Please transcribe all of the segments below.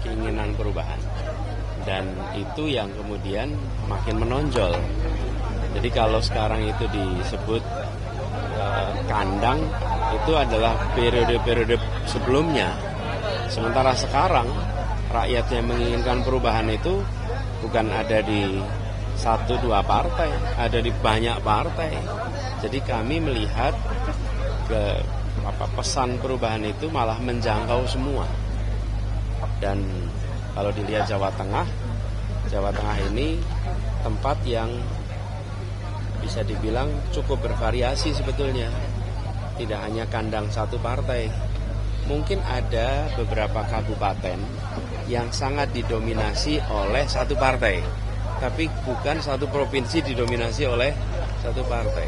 keinginan perubahan. Dan itu yang kemudian makin menonjol. Jadi kalau sekarang itu disebut kandang, itu adalah periode-periode sebelumnya. Sementara sekarang rakyat yang menginginkan perubahan itu bukan ada di 1-2 partai, ada di banyak partai. Jadi kami melihat pesan perubahan itu malah menjangkau semua. Dan kalau dilihat Jawa Tengah ini tempat yang bisa dibilang cukup bervariasi sebetulnya. Tidak hanya kandang satu partai. Mungkin ada beberapa kabupaten yang sangat didominasi oleh satu partai. Tapi bukan satu provinsi didominasi oleh satu partai.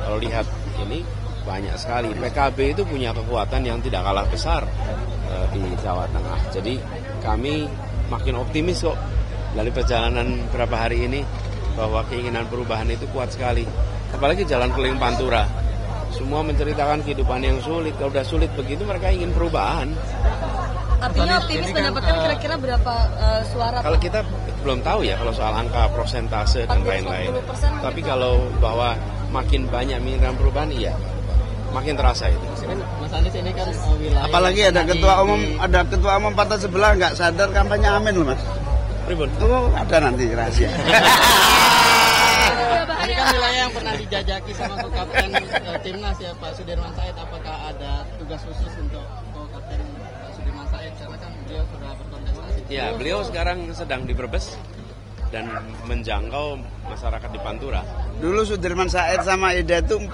Kalau lihat ini banyak sekali. PKB itu punya kekuatan yang tidak kalah besar di Jawa Tengah. Jadi kami makin optimis kok dari perjalanan beberapa hari ini bahwa keinginan perubahan itu kuat sekali. Apalagi jalan keliling Pantura. Semua menceritakan kehidupan yang sulit. Kalau udah sulit begitu mereka ingin perubahan. Artinya optimis mendapatkan kira-kira berapa suara? Kalau kita belum tahu ya kalau soal angka prosentase dan lain-lain. Tapi kalau bahwa makin banyak menginginkan perubahan, iya. Makin terasa itu. Mas Anies ini kan wilayah. Apalagi ada ketua umum partai sebelah nggak sadar kampanye amin loh Mas. Ribut. Itu ada nanti rahasia. Ini kan wilayah yang pernah dijajaki sama kapten timnas ya Pak Sudirman Said. Apakah ada tugas khusus untuk kapten Pak Sudirman Said? Karena kan beliau sudah berkontestasi. Ya, beliau sekarang sedang di Brebes dan menjangkau masyarakat di Pantura. Dulu Sudirman Said sama Ida itu 41%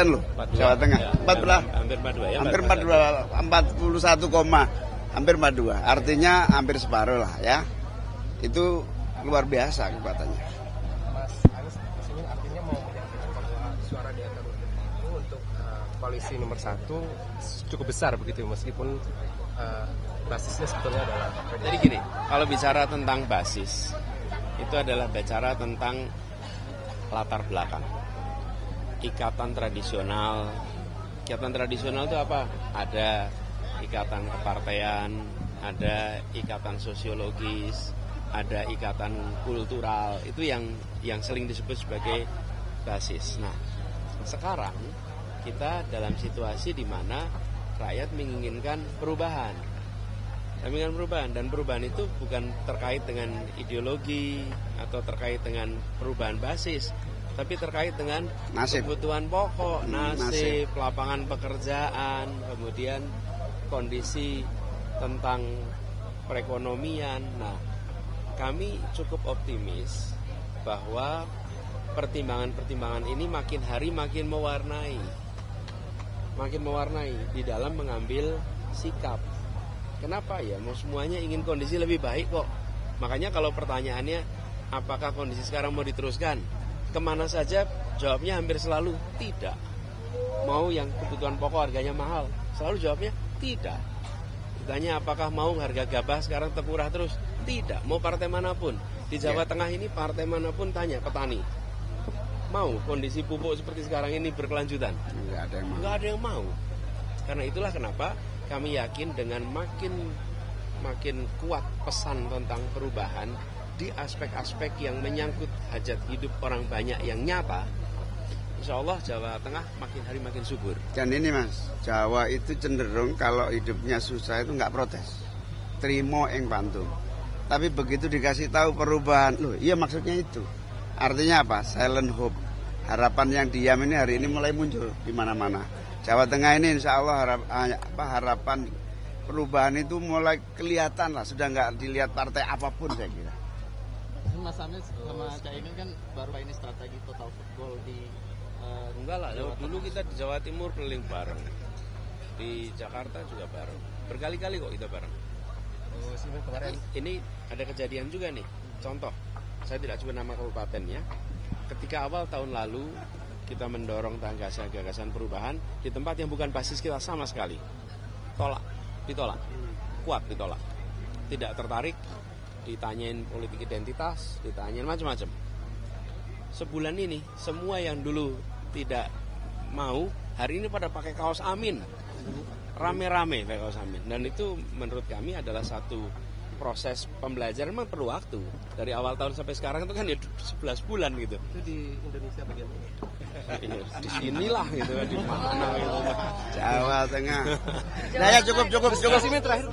loh. 42, Jawa Tengah. ya, 14. hampir 42 ya. Hampir 41, hampir 42. Artinya hampir separuh lah ya. Itu luar biasa kekuatannya. Mas Anies ini artinya mau menyampaikan bahwa suara di akar rumput itu untuk koalisi nomor 1 cukup besar begitu meskipun basisnya sebetulnya adalah PDIP. Jadi gini, kalau bicara tentang basis, itu adalah bicara tentang latar belakang. Ikatan tradisional itu apa? Ada ikatan kepartean, ada ikatan sosiologis, ada ikatan kultural. Itu yang sering disebut sebagai basis. Nah, sekarang kita dalam situasi di mana rakyat menginginkan perubahan. Dan perubahan itu bukan terkait dengan ideologi atau terkait dengan perubahan basis, tapi terkait dengan kebutuhan pokok, nasib, lapangan pekerjaan, kemudian kondisi tentang perekonomian. Nah, kami cukup optimis bahwa pertimbangan-pertimbangan ini makin hari makin mewarnai di dalam mengambil sikap. Kenapa ya? Mau semuanya ingin kondisi lebih baik kok. Makanya kalau pertanyaannya apakah kondisi sekarang mau diteruskan? Kemana saja jawabnya hampir selalu tidak. Mau yang kebutuhan pokok harganya mahal? Selalu jawabnya tidak. Ditanya apakah mau harga gabah sekarang termurah terus? Tidak. Mau partai manapun. Di Jawa Tengah ini partai manapun tanya petani. Mau kondisi pupuk seperti sekarang ini berkelanjutan? Enggak ada yang mau. Karena itulah kenapa kami yakin dengan makin kuat pesan tentang perubahan di aspek-aspek yang menyangkut hajat hidup orang banyak yang nyata, insya Allah Jawa Tengah makin hari makin subur. Dan ini Mas, Jawa itu cenderung kalau hidupnya susah itu nggak protes, terima ing pantung. Tapi begitu dikasih tahu perubahan, loh iya maksudnya itu. Artinya apa? Silent hope. Harapan yang diam ini hari ini mulai muncul di mana-mana. Jawa Tengah ini insya Allah harapan perubahan itu mulai kelihatan lah. Sudah nggak dilihat partai apapun saya kira. Mas Anies sama Caimin kan baru ini strategi total football di enggak lah, dulu kita di Jawa Timur keliling bareng. Di Jakarta juga bareng. Berkali-kali kok kita bareng. Ini ada kejadian juga nih. Contoh, saya tidak sebut nama kabupatennya. Ketika awal tahun lalu kita mendorong gagasan perubahan di tempat yang bukan basis kita sama sekali. Ditolak. Kuat ditolak. Tidak tertarik, ditanyain politik identitas, ditanyain macam-macam. Sebulan ini semua yang dulu tidak mau, hari ini pada pakai kaos amin. rame-rame Pak Samin. Dan itu menurut kami adalah satu proses pembelajaran, memang perlu waktu. Dari awal tahun sampai sekarang itu kan ya 11 bulan gitu. Itu di Indonesia bagaimana? Di sinilah gitu, di mana gitu. Jawa Tengah. Nah ya cukup. Terakhir